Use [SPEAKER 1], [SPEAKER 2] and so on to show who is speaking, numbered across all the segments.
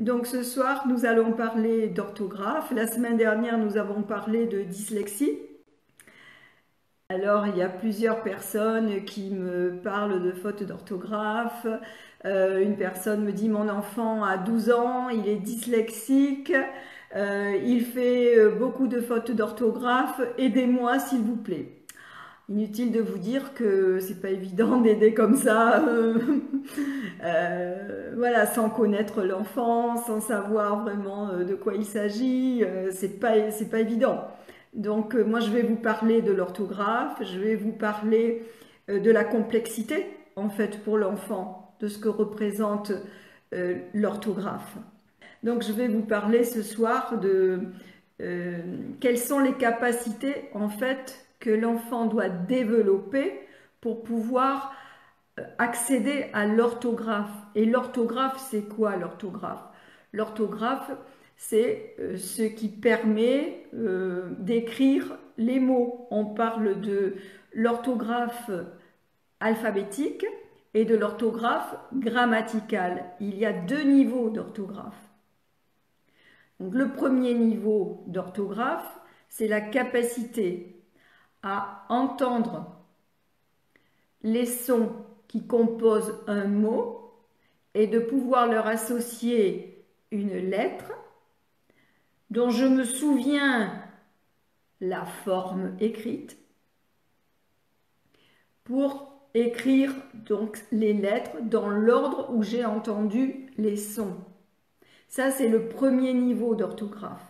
[SPEAKER 1] Donc ce soir, nous allons parler d'orthographe. La semaine dernière, nous avons parlé de dyslexie. Alors, il y a plusieurs personnes qui me parlent de fautes d'orthographe. Une personne me dit: mon enfant a 12 ans, il est dyslexique, il fait beaucoup de fautes d'orthographe, aidez-moi s'il vous plaît. Inutile de vous dire que c'est pas évident d'aider comme ça, voilà, sans connaître l'enfant, sans savoir vraiment de quoi il s'agit, c'est pas évident. Donc moi je vais vous parler de l'orthographe, je vais vous parler de la complexité en fait pour l'enfant, de ce que représente l'orthographe. Donc je vais vous parler ce soir de quelles sont les capacités en fait que l'enfant doit développer pour pouvoir accéder à l'orthographe. Et l'orthographe, c'est quoi l'orthographe? L'orthographe, c'est ce qui permet d'écrire les mots. On parle de l'orthographe alphabétique et de l'orthographe grammaticale. Il y a deux niveaux d'orthographe. Donc, le premier niveau d'orthographe, c'est la capacité à entendre les sons qui composent un mot et de pouvoir leur associer une lettre dont je me souviens la forme écrite pour écrire donc les lettres dans l'ordre où j'ai entendu les sons. Ça, c'est le premier niveau d'orthographe.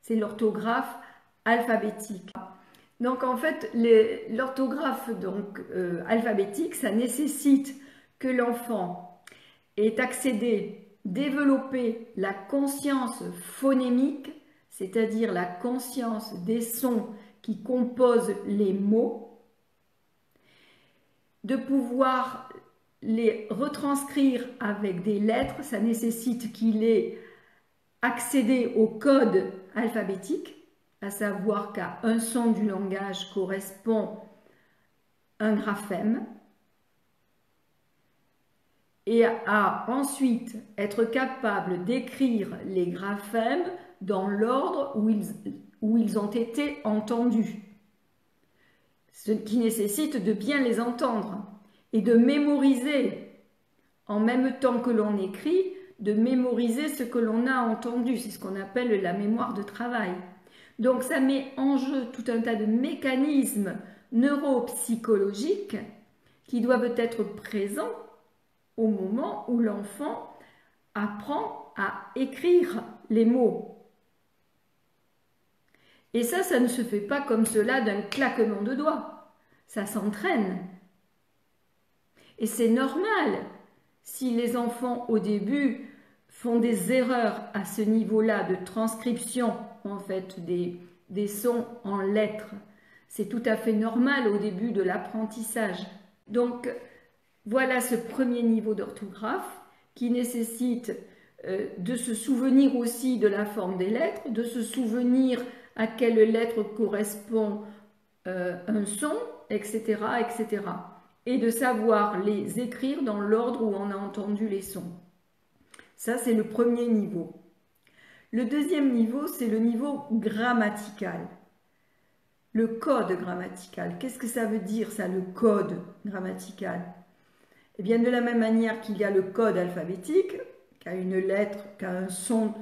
[SPEAKER 1] C'est l'orthographe alphabétique. Donc en fait, l'orthographe alphabétique, ça nécessite que l'enfant ait accédé, développé la conscience phonémique, c'est-à-dire la conscience des sons qui composent les mots, de pouvoir les retranscrire avec des lettres. Ça nécessite qu'il ait accédé au code alphabétique, à savoir qu'à un son du langage correspond un graphème, et à ensuite être capable d'écrire les graphèmes dans l'ordre où ils ont été entendus, ce qui nécessite de bien les entendre et de mémoriser en même temps que l'on écrit, de mémoriser ce que l'on a entendu. C'est ce qu'on appelle la mémoire de travail. Donc ça met en jeu tout un tas de mécanismes neuropsychologiques qui doivent être présents au moment où l'enfant apprend à écrire les mots. Et ça ne se fait pas comme cela d'un claquement de doigts. Ça s'entraîne. Et c'est normal si les enfants au début font des erreurs à ce niveau-là de transcription en fait des sons en lettres. C'est tout à fait normal au début de l'apprentissage. Donc voilà ce premier niveau d'orthographe qui nécessite de se souvenir aussi de la forme des lettres, de se souvenir à quelle lettre correspond un son, etc., etc. Et de savoir les écrire dans l'ordre où on a entendu les sons. Ça, c'est le premier niveau. Le deuxième niveau, c'est le niveau grammatical. Le code grammatical. Qu'est-ce que ça veut dire, ça, le code grammatical? Eh bien, de la même manière qu'il y a le code alphabétique, qu'à une lettre, qu'à un son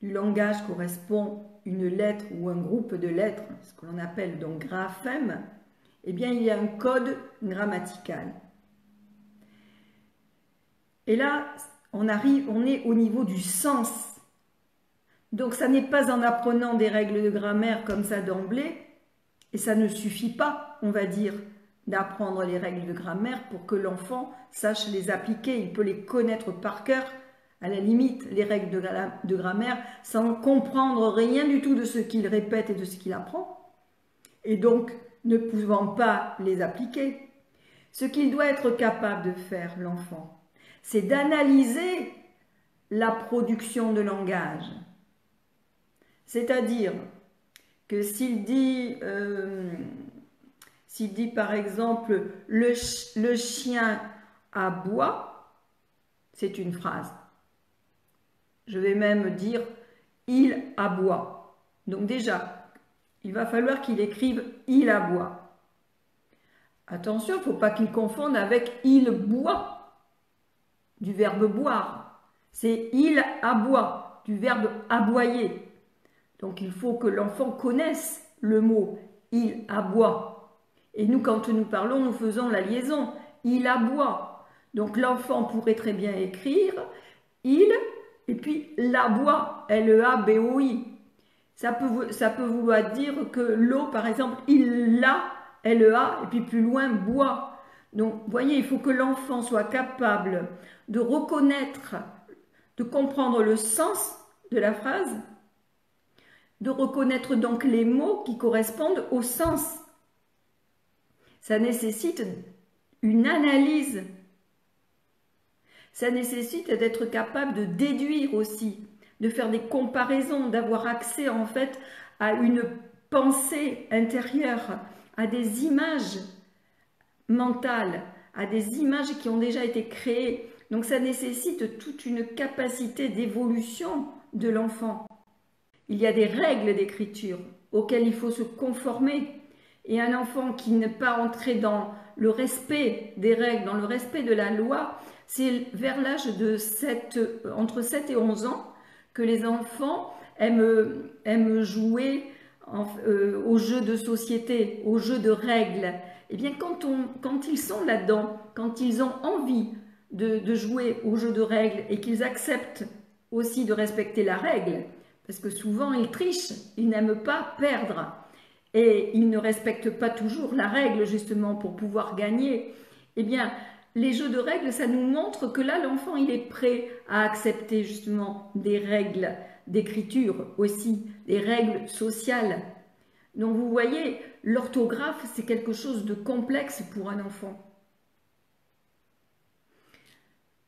[SPEAKER 1] du langage correspond une lettre ou un groupe de lettres, ce que l'on appelle donc graphème, eh bien, il y a un code grammatical. Et là, on est au niveau du sens. Donc, ça n'est pas en apprenant des règles de grammaire comme ça d'emblée, et ça ne suffit pas, on va dire, d'apprendre les règles de grammaire pour que l'enfant sache les appliquer. Il peut les connaître par cœur, à la limite, les règles de grammaire, sans comprendre rien du tout de ce qu'il répète et de ce qu'il apprend, et donc ne pouvant pas les appliquer. Ce qu'il doit être capable de faire, l'enfant, c'est d'analyser la production de langage. C'est-à-dire que s'il dit par exemple le chien aboie, c'est une phrase. Je vais même dire il aboie. Donc déjà, il va falloir qu'il écrive il aboie. Attention, il ne faut pas qu'il confonde avec il boit, du verbe boire. C'est il aboie, du verbe aboyer. Donc il faut que l'enfant connaisse le mot il aboie. Et nous, quand nous parlons, nous faisons la liaison. Il aboie. Donc l'enfant pourrait très bien écrire il et puis l'aboie, L-E-A-B-O-I. Ça peut vouloir dire que l'eau, par exemple, il l'a, L-E-A, et puis plus loin, boit. Donc, vous voyez, il faut que l'enfant soit capable de reconnaître, de comprendre le sens de la phrase, de reconnaître donc les mots qui correspondent au sens. Ça nécessite une analyse. Ça nécessite d'être capable de déduire aussi, de faire des comparaisons, d'avoir accès en fait à une pensée intérieure, à des images mentales, à des images qui ont déjà été créées. Donc ça nécessite toute une capacité d'évolution de l'enfant. Il y a des règles d'écriture auxquelles il faut se conformer. Et un enfant qui n'est pas entré dans le respect des règles, dans le respect de la loi, c'est vers l'âge de entre 7 et 11 ans que les enfants aiment jouer aux jeux de société, aux jeux de règles. Eh bien, quand ils sont là-dedans, quand ils ont envie de jouer aux jeux de règles et qu'ils acceptent aussi de respecter la règle, parce que souvent ils trichent, ils n'aiment pas perdre et ils ne respectent pas toujours la règle justement pour pouvoir gagner, eh bien les jeux de règles, ça nous montre que là l'enfant il est prêt à accepter justement des règles d'écriture aussi, des règles sociales. Donc vous voyez, l'orthographe c'est quelque chose de complexe pour un enfant.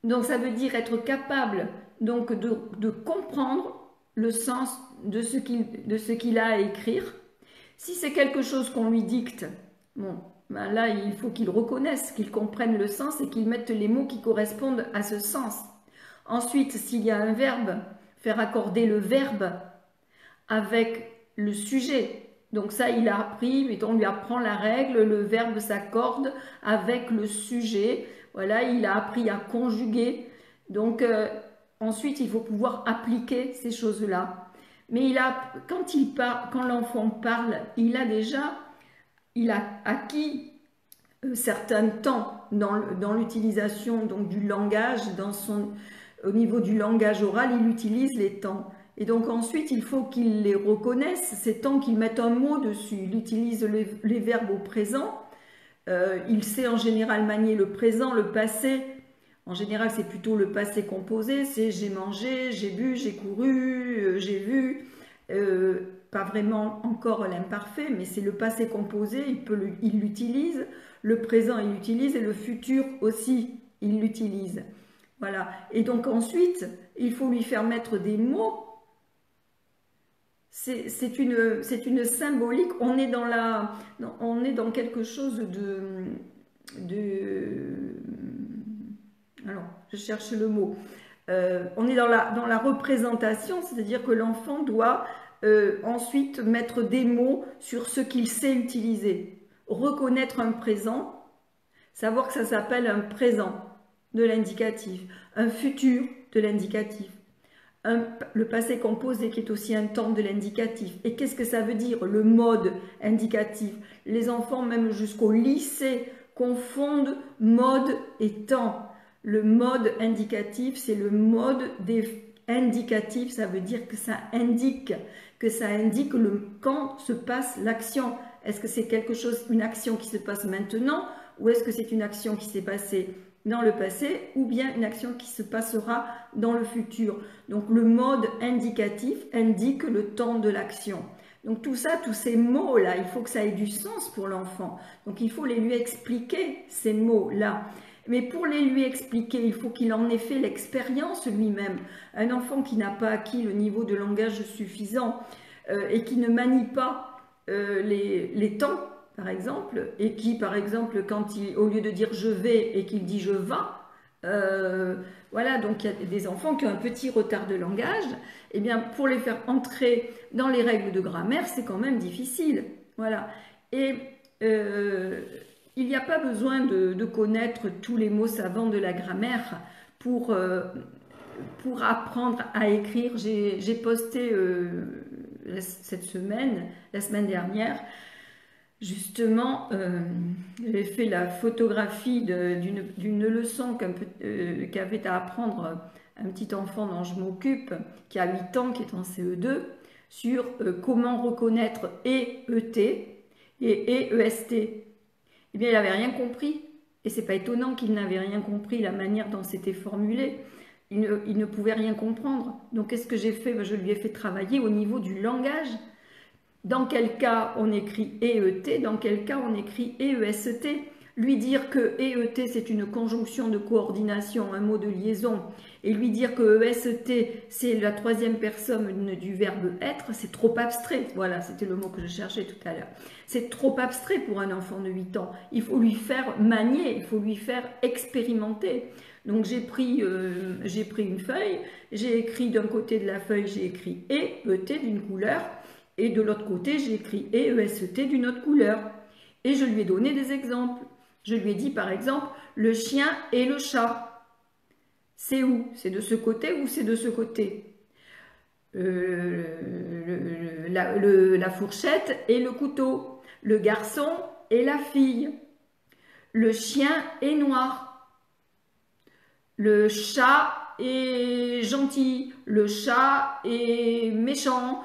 [SPEAKER 1] Donc ça veut dire être capable donc de comprendre le sens de ce qu'il a à écrire. Si c'est quelque chose qu'on lui dicte, bon, ben là il faut qu'il reconnaisse, qu'il comprenne le sens et qu'il mette les mots qui correspondent à ce sens. Ensuite, s'il y a un verbe, faire accorder le verbe avec le sujet. Donc ça, il a appris, on lui apprend la règle, le verbe s'accorde avec le sujet. Voilà, il a appris à conjuguer. Donc ensuite, il faut pouvoir appliquer ces choses-là. Mais quand l'enfant parle, il a acquis certains temps dans l'utilisation du langage, au niveau du langage oral, il utilise les temps. Et donc ensuite, il faut qu'il les reconnaisse, ces temps, qu'il mette un mot dessus. Il utilise les verbes au présent. Il sait en général manier le présent, le passé. En général, c'est plutôt le passé composé. C'est j'ai mangé, j'ai bu, j'ai couru, j'ai vu. Pas vraiment encore l'imparfait, mais c'est le passé composé. Il l'utilise. Le présent, il l'utilise. Et le futur aussi, il l'utilise. Voilà. Et donc ensuite, il faut lui faire mettre des mots. C'est une symbolique. On est dans quelque chose alors, je cherche le mot. On est dans la représentation, c'est-à-dire que l'enfant doit ensuite mettre des mots sur ce qu'il sait utiliser. Reconnaître un présent, savoir que ça s'appelle un présent de l'indicatif, un futur de l'indicatif. Le passé composé qui est aussi un temps de l'indicatif. Et qu'est-ce que ça veut dire, le mode indicatif? Les enfants, même jusqu'au lycée, confondent mode et temps. Le mode indicatif, c'est le mode indicatif, ça veut dire que ça indique quand se passe l'action. Est-ce que c'est une action qui se passe maintenant, ou est-ce que c'est une action qui s'est passée dans le passé, ou bien une action qui se passera dans le futur. Donc le mode indicatif indique le temps de l'action. Donc tout ça, tous ces mots-là, il faut que ça ait du sens pour l'enfant. Donc il faut les lui expliquer, ces mots-là. Mais pour les lui expliquer, il faut qu'il en ait fait l'expérience lui-même. Un enfant qui n'a pas acquis le niveau de langage suffisant et qui ne manie pas les temps, par exemple, et qui, par exemple, au lieu de dire je vais et qu'il dit je vas, Voilà, donc il y a des enfants qui ont un petit retard de langage. Eh bien, pour les faire entrer dans les règles de grammaire, c'est quand même difficile. Voilà. Et il n'y a pas besoin de connaître tous les mots savants de la grammaire pour apprendre à écrire. J'ai posté cette semaine, la semaine dernière, justement, j'ai fait la photographie d'une leçon qu'avait à apprendre un petit enfant dont je m'occupe, qui a 8 ans, qui est en CE2, sur comment reconnaître ET et EST. Eh bien, il n'avait rien compris. Et c'est pas étonnant qu'il n'avait rien compris, la manière dont c'était formulé. Il ne pouvait rien comprendre. Donc, qu'est-ce que j'ai fait? Je lui ai fait travailler au niveau du langage. Dans quel cas on écrit EET, dans quel cas on écrit EEST. Lui dire que EET c'est une conjonction de coordination, un mot de liaison, et lui dire que EST c'est la troisième personne du verbe être, c'est trop abstrait. Voilà, c'était le mot que je cherchais tout à l'heure. C'est trop abstrait pour un enfant de 8 ans. Il faut lui faire manier, il faut lui faire expérimenter. Donc j'ai pris une feuille, j'ai écrit d'un côté de la feuille, j'ai écrit EET d'une couleur, et de l'autre côté, j'ai écrit EEST d'une autre couleur. Et je lui ai donné des exemples. Je lui ai dit par exemple, le chien et le chat. C'est où? C'est de ce côté ou c'est de ce côté? La fourchette et le couteau. Le garçon et la fille. Le chien est noir. Le chat est gentil. Le chat est méchant.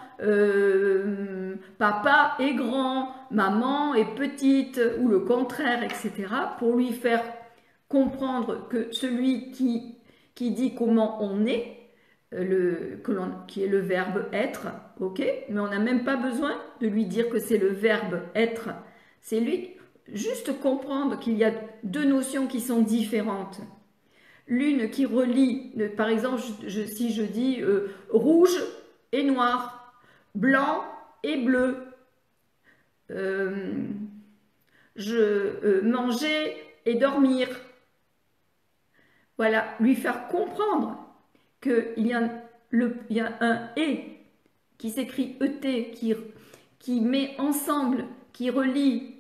[SPEAKER 1] Papa est grand, maman est petite, ou le contraire, etc. Pour lui faire comprendre que celui qui dit comment on est, qui est le verbe être, ok, mais on n'a même pas besoin de lui dire que c'est le verbe être, c'est lui juste comprendre qu'il y a deux notions qui sont différentes. L'une qui relie, par exemple, si je dis rouge et noir, blanc et bleu, manger et dormir. Voilà, lui faire comprendre qu'il y a un « et » qui s'écrit « et », qui met ensemble, qui relie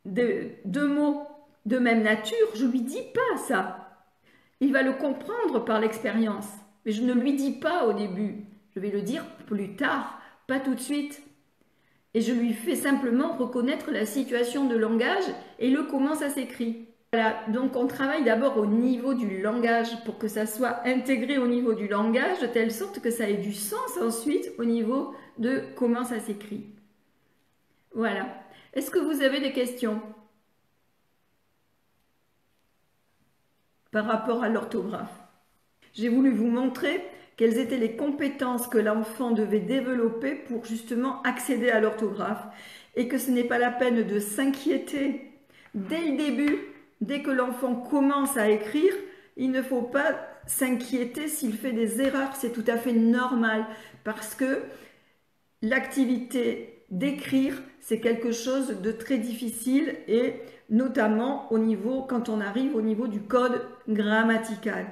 [SPEAKER 1] deux mots de même nature. Je ne lui dis pas ça. Il va le comprendre par l'expérience, mais je ne lui dis pas au début. Je vais le dire plus tard, pas tout de suite. Et je lui fais simplement reconnaître la situation de langage et le comment ça s'écrit. Voilà, donc on travaille d'abord au niveau du langage pour que ça soit intégré au niveau du langage de telle sorte que ça ait du sens ensuite au niveau de comment ça s'écrit. Voilà. Est-ce que vous avez des questions par rapport à l'orthographe? J'ai voulu vous montrer quelles étaient les compétences que l'enfant devait développer pour justement accéder à l'orthographe et que ce n'est pas la peine de s'inquiéter dès le début, dès que l'enfant commence à écrire, il ne faut pas s'inquiéter s'il fait des erreurs, c'est tout à fait normal parce que l'activité d'écrire, c'est quelque chose de très difficile et notamment quand on arrive au niveau du code grammatical.